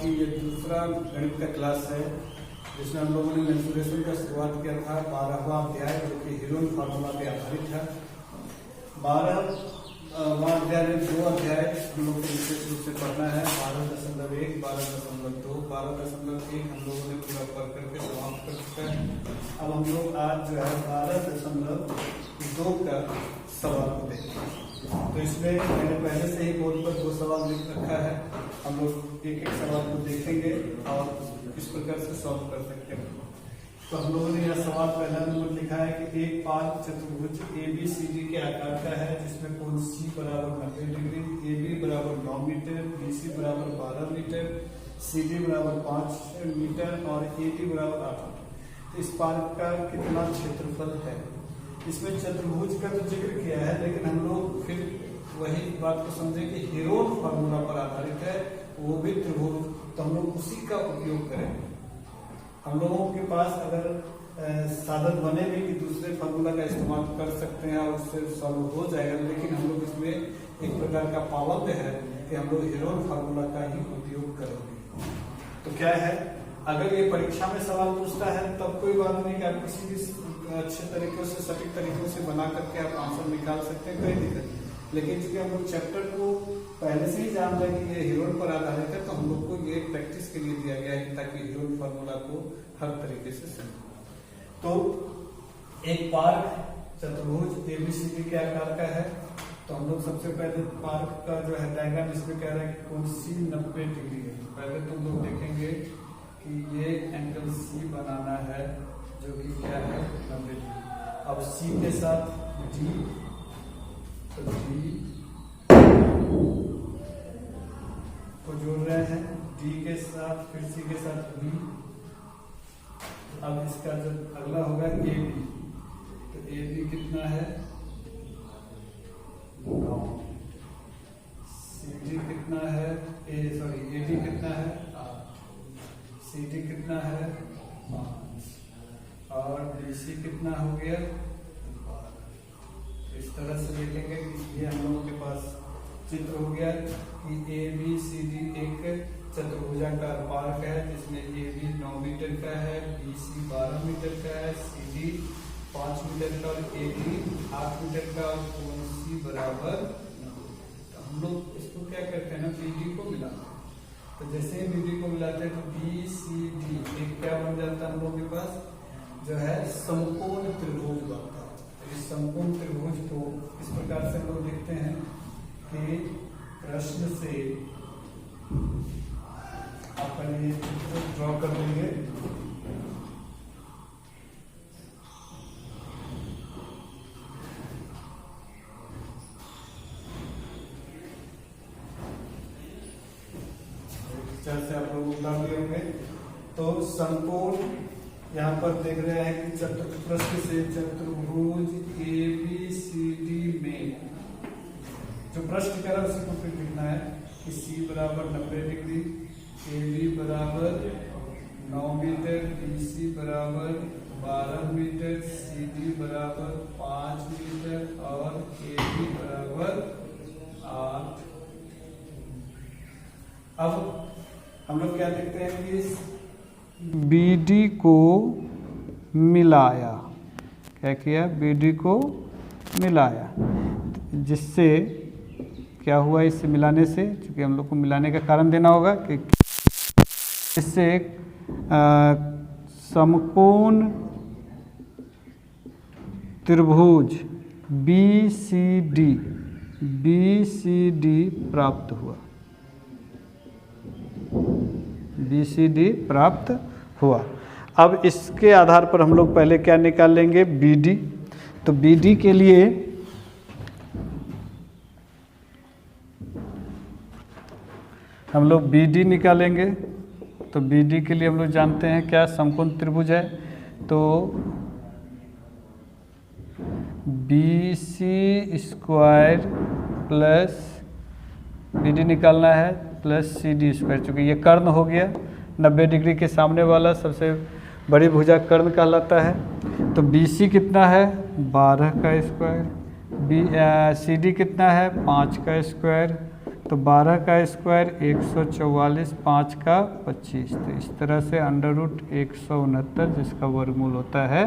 की ये दूसरा गणित का क्लास है जिसमें हम लोगों ने मेंसुरेशन का शुरुआत किया था 12वां अध्याय जो कि हीरोन फार्मूला पे आधारित था। 12वां अध्याय में 2 अध्याय हम लोग को विशेष रूप से पढ़ना है, 12.1, 12.2, 12.1 हम लोगों ने पूरा पढ़ करके समाप्त कर चुका है। अब हम लोग आज जो है 12.2 का सवाल को देखेंगे। तो इसमें मैंने पहले से ही बोर्ड पर 2 सवाल लिख रखा है, हम लोग एक एक सवाल को देखेंगे और इस प्रकार से सॉल्व कर सकते हैं। तो हम लोगों ने यह सवाल पहला नंबर लिखा है कि एक पार्क चतुर्भुज ABCD के आकार का है जिसमें कोण C बराबर 90 डिग्री, AB बराबर 9 मीटर, BC बराबर 12 मीटर, CD बराबर 5 मीटर और AD बराबर 8 मीटर। तो इस पार्क का कितना क्षेत्रफल है? इसमें चतुर्भुज का तो जिक्र किया है, लेकिन हम लोग फिर वही बात को समझे कि हीरोन फार्मूला पर आधारित है, वो भी त्रिभुज, तो हम लोग उसी का उपयोग करेंगे। हम लोगों के पास अगर साधन बने भी कि दूसरे फार्मूला का इस्तेमाल कर सकते हैं और उससे सॉल्व हो जाएगा, लेकिन हम लोग इसमें एक प्रकार का पाबंद है कि हम लोग हीरोन फार्मूला का ही उपयोग करेंगे। तो क्या है, अगर ये परीक्षा में सवाल पूछता है तब कोई बात नहीं कि आप किसी भी अच्छे तरीकों से सटीक तरीकों से बना करके आप आंसर निकाल सकते हैं, कोई दिक्कत नहीं। लेकिन चूंकि हम लोग चैप्टर को पहले से ही जान रहे हैं कि ये हीरोन पर आधारित है, तो हम लोग को ये प्रैक्टिस के लिए दिया गया है ताकि हीरोन फार्मूला को हर तरीके से समझें। तो एक पार्क चतुर्भुज ABCD के आकार का है, तो हम लोग सबसे पहले पार्क का जो है डायग्राम इसमें कह रहे हैं कि कोण C 90 डिग्री है। तो पहले तो हम लोग देखेंगे कि ये एंगल C बनाना है जो कि क्या है 90 डिग्री। अब C के साथ D, तो D को जोड़ रहे हैं, D के साथ फिर C के साथ B। अब इसका जो अगला होगा AB, तो AB कितना है 9, CD कितना है AD कितना है 8, CD कितना है 5 और BC कितना हो गया 12। इस तरह से देखेंगे कि ये हम लोगों के पास चित्र हो गया कि ABCD एक चतुर्भुजाकार पार्क है जिसमें AB 9 मीटर का है, BC 12 मीटर का है, CD 5 मीटर का और AD 8 मीटर का और कोण C बराबर 90। तो हम लोग इसको क्या करते हैं ना, BD को मिलाते हैं। तो जैसे ही BD को मिलाते हैं तो BCD एक क्या बन जाता है हम लोग के पास जो है समकोण त्रिभुज बनता है। तो इस समकोण त्रिभुज को इस प्रकार से हम लोग देखते हैं कि प्रश्न से अपन ये ड्रॉ कर देंगे। से आप लोग उतार दिए होंगे। तो समकोण यहाँ पर देख रहे हैं कि प्रश्न से चतुर्भुज ABCD में जो प्रश्न कह रहा है उसी को फिर लिखना है कि C बराबर 90 डिग्री, AB बराबर 9 मीटर, BC बराबर 12 मीटर, CD बराबर 5 मीटर और AD बराबर 8। अब हम लोग क्या देखते हैं कि BD को मिलाया, क्या किया BD को मिलाया, जिससे क्या हुआ, इससे मिलाने से, चूंकि हम लोग को मिलाने का कारण देना होगा कि इससे समकोण त्रिभुज BCD प्राप्त हुआ, BCD प्राप्त हुआ। अब इसके आधार पर हम लोग पहले क्या निकाल लेंगे BD। तो BD के लिए हम लोग BD निकालेंगे। तो BD के लिए हम लोग जानते हैं क्या समकोण त्रिभुज है, तो BC स्क्वायर प्लस BD निकालना है प्लस CD स्क्वायर। चूँकि ये कर्ण हो गया, 90 डिग्री के सामने वाला सबसे बड़ी भुजा कर्ण कहलाता है। तो BC कितना है 12 का स्क्वायर, CD कितना है 5 का स्क्वायर, तो 12 का स्क्वायर 144, 5 का 25। तो इस तरह से √169 जिसका वर्गमूल होता है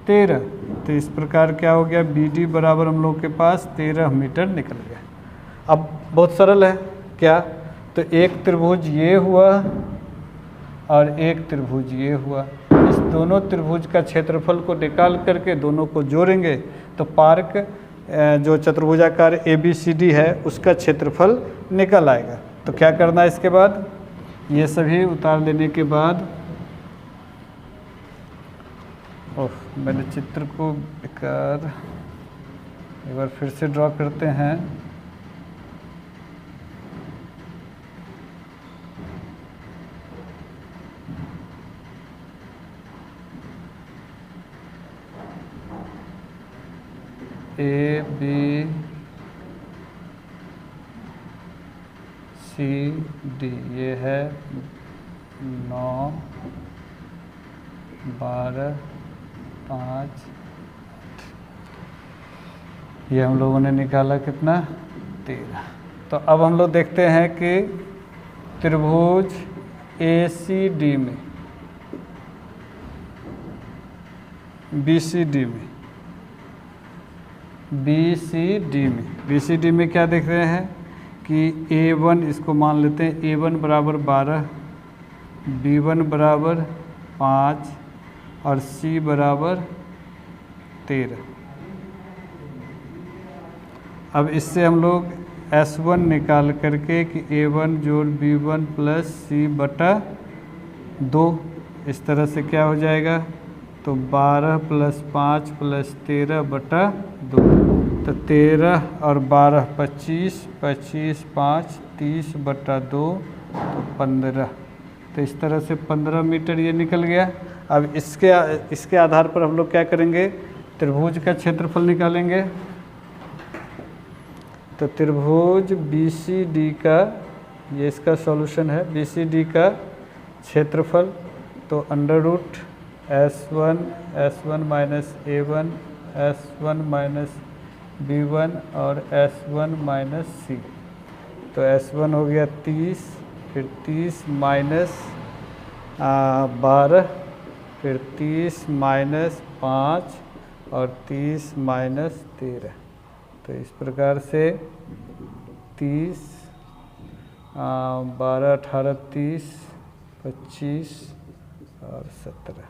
13। तो इस प्रकार क्या हो गया, BD बराबर हम लोग के पास 13 मीटर निकल गया। अब बहुत सरल है क्या, तो एक त्रिभुज ये हुआ और एक त्रिभुज ये हुआ। इस दोनों त्रिभुज का क्षेत्रफल को निकाल करके दोनों को जोड़ेंगे तो पार्क जो चतुर्भुजाकार ABCD है उसका क्षेत्रफल निकल आएगा। तो क्या करना है इसके बाद, ये सभी उतार लेने के बाद, मैंने चित्र को बेकार, एक बार फिर से ड्रॉ करते हैं। ABCD ये है 9, 12, 5, ये हम लोगों ने निकाला कितना, 13। तो अब हम लोग देखते हैं कि त्रिभुज ACD में, BCD में क्या देख रहे हैं कि A1, इसको मान लेते हैं A1 बराबर 12, B1 बराबर 5 और C बराबर 13। अब इससे हम लोग S1 निकाल करके कि A1 जोड़ B1 प्लस C बटा 2, इस तरह से क्या हो जाएगा, तो 12 प्लस 5 प्लस 13 बटा 2। तो 13 और 12 25, 25 5 30 बटा 2 तो 15। तो इस तरह से 15 मीटर ये निकल गया। अब इसके आधार पर हम लोग क्या करेंगे, त्रिभुज का क्षेत्रफल निकालेंगे। तो त्रिभुज BCD का, ये इसका सॉल्यूशन है, BCD का क्षेत्रफल, तो √S1 minus A1, S1 minus B1 और S1 माइनस C। तो S1 हो गया 30, फिर 30 माइनस 12, फिर 30 माइनस 5 और 30 माइनस 13। तो इस प्रकार से 30, 12, 18, 30, 25 और 17।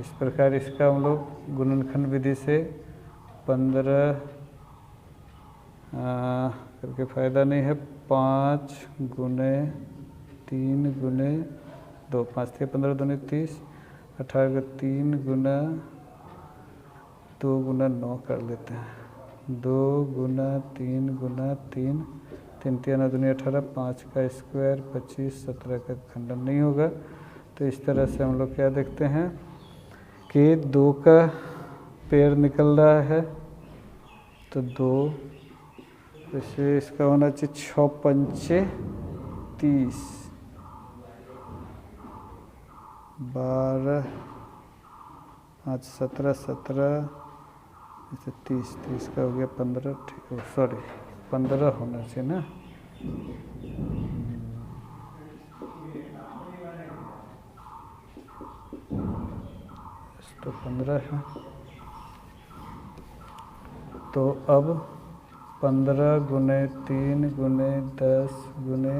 इस प्रकार इसका हम लोग गुणनखंड विधि से 15 करके फ़ायदा नहीं है, 5 गुने 3 गुने 2, 5 थे 15 दूनी 30, 18 का 3 गुना 2 गुना 9 कर लेते हैं, 2 गुना 3 गुना 3, 3 3 दूनी 18, 5 का स्क्वायर 25, 17 का खंडन नहीं होगा। तो इस तरह से हम लोग क्या देखते हैं कि 2 का पेड़ निकल रहा है, तो 2, जैसे इसका होना चाहिए 6 पंचे 30, 12 5 17, 17 जैसे 30 का हो गया 15, ठीक है, सॉरी 15 होना चाहिए ना, तो 15 है। तो अब 15 गुने 3 गुने 10 गुने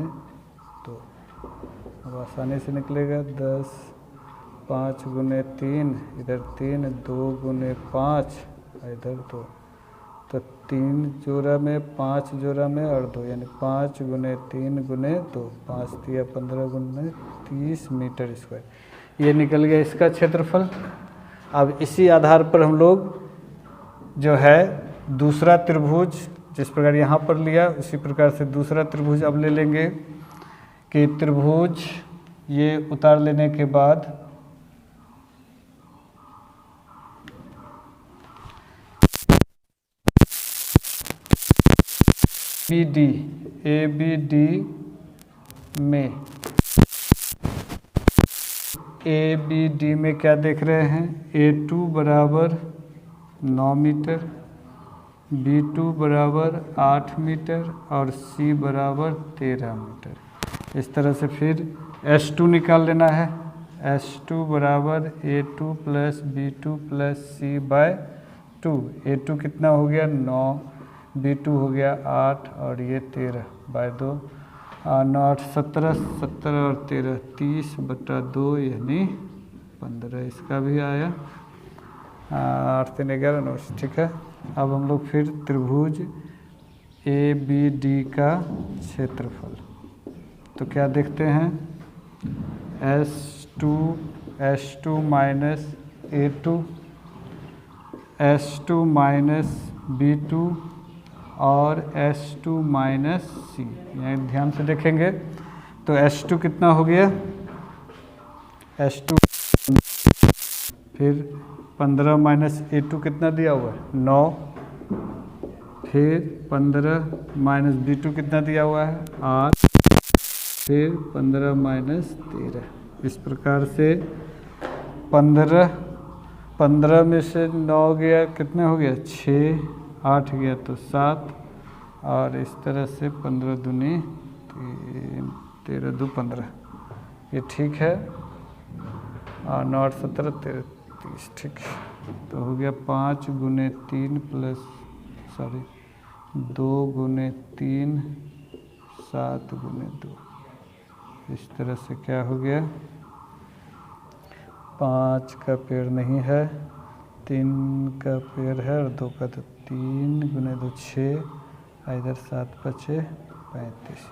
2, अब आसानी से निकलेगा 10, 5 गुने 3, इधर 3, 2 गुने 5 इधर 2, तो 3 जोड़ा में 5 जोड़ा में और 2, यानी 5 गुने 3 गुने 2, 5 दिया 15 गुने 30 मीटर स्क्वायर, ये निकल गया इसका क्षेत्रफल। अब इसी आधार पर हम लोग जो है दूसरा त्रिभुज जिस प्रकार यहाँ पर लिया उसी प्रकार से दूसरा त्रिभुज अब ले लेंगे कि त्रिभुज ये उतार लेने के बाद ABD में क्या देख रहे हैं, A2 बराबर 9 मीटर, B2 बराबर 8 मीटर और C बराबर 13 मीटर। इस तरह से फिर S2 निकाल लेना है। S2 बराबर A2 plus B2 plus C bye 2। A2 कितना हो गया 9, B2 हो गया 8 और ये 13 बाय 2। 9 8 17, 17 और 13 30/2 यानी 15। इसका भी आया 8 3 11 9। ठीक है, अब हम लोग फिर त्रिभुज ABD का क्षेत्रफल तो क्या देखते हैं, S2 minus A2, S2 minus B2 और S2 माइनस C। यहाँ ध्यान से देखेंगे तो S2 कितना हो गया, S2 फिर 15 माइनस A2 कितना दिया हुआ है 9, फिर 15 माइनस B2 कितना दिया हुआ है 8, फिर 15 माइनस 13। इस प्रकार से 15 में से 9 गया कितने हो गया 6, 8 गया तो 7 और इस तरह से 15 दूनी 3, 13 2 15। ये ठीक है और 9 8 17 13 30। ठीक है, तो हो गया 5 गुने 3 प्लस 2 गुने 3 7 गुने 2। इस तरह से क्या हो गया 5 का पेड़ नहीं है, 3 का पेड़ है और 2 का, तो 3 गुने 2 6, इधर 7 बचे 35।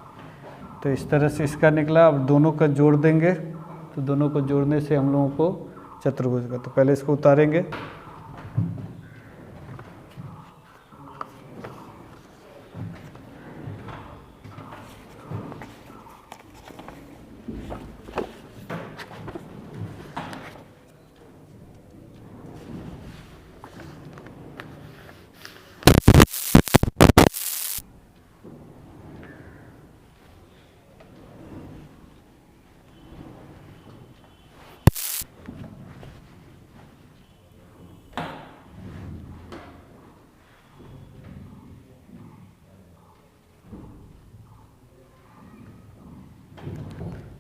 तो इस तरह से इसका निकला। अब दोनों का जोड़ देंगे तो दोनों को जोड़ने से हम लोगों को चतुर्भुज का, तो पहले इसको उतारेंगे।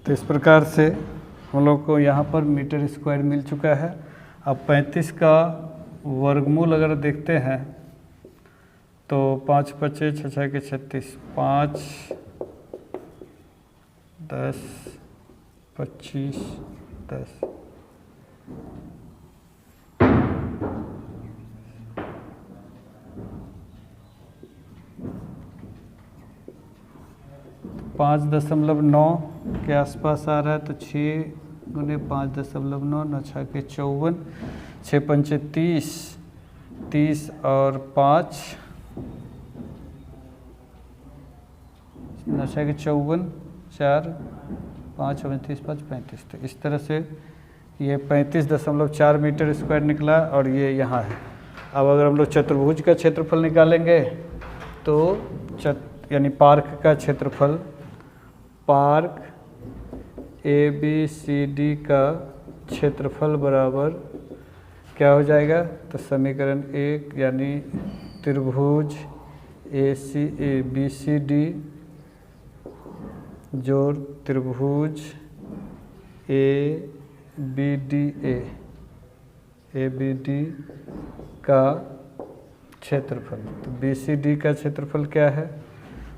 तो इस प्रकार से हम लोग को यहाँ पर मीटर स्क्वायर मिल चुका है। अब 35 का वर्गमूल अगर देखते हैं तो 5 5 6 6 के 36, 5 10 25 10। पाँच 5.9 के आसपास आ रहा है, तो 6 गुने 5.9, 9 6 के 54, 6 पंचे 30, 30 और 5 9 6 के 54, 4 5 35 5 35। तो इस तरह से ये 35.4 मीटर स्क्वायर निकला और ये यहाँ है। अब अगर हम लोग चतुर्भुज का क्षेत्रफल निकालेंगे तो यानी पार्क का क्षेत्रफल, पार्क ABCD का क्षेत्रफल बराबर क्या हो जाएगा, तो समीकरण 1 यानी त्रिभुज ABCD जोड़ त्रिभुज ABD का क्षेत्रफल। तो BCD का क्षेत्रफल क्या है,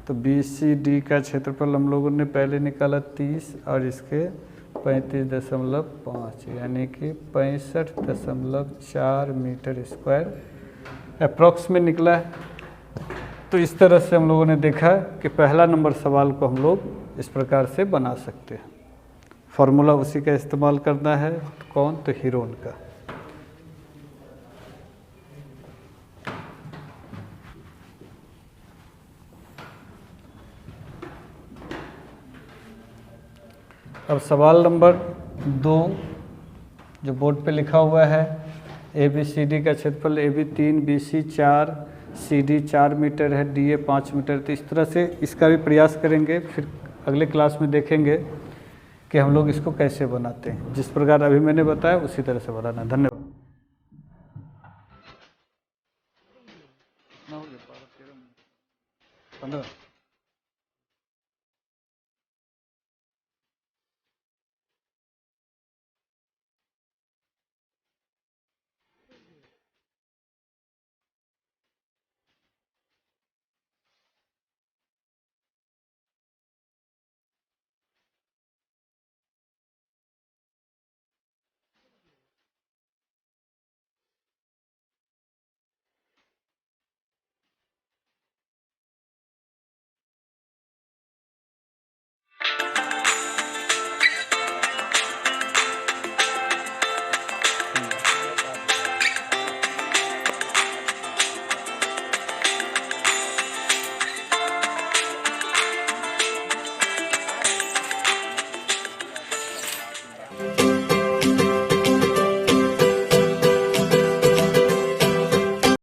तो BCD का क्षेत्रफल हम लोगों ने पहले निकाला 30 और इसके 35.5 यानी कि 65.4 मीटर स्क्वायर अप्रॉक्स में निकला है। तो इस तरह से हम लोगों ने देखा कि पहला नंबर सवाल को हम लोग इस प्रकार से बना सकते हैं। फॉर्मूला उसी का इस्तेमाल करना है, कौन, तो हीरोन का। अब सवाल नंबर 2 जो बोर्ड पे लिखा हुआ है, ABCD का क्षेत्रफल AB 3, BC 4, CD 4 मीटर है, DA 5 मीटर। तो इस तरह से इसका भी प्रयास करेंगे, फिर अगले क्लास में देखेंगे कि हम लोग इसको कैसे बनाते हैं। जिस प्रकार अभी मैंने बताया उसी तरह से बनाना। धन्यवाद।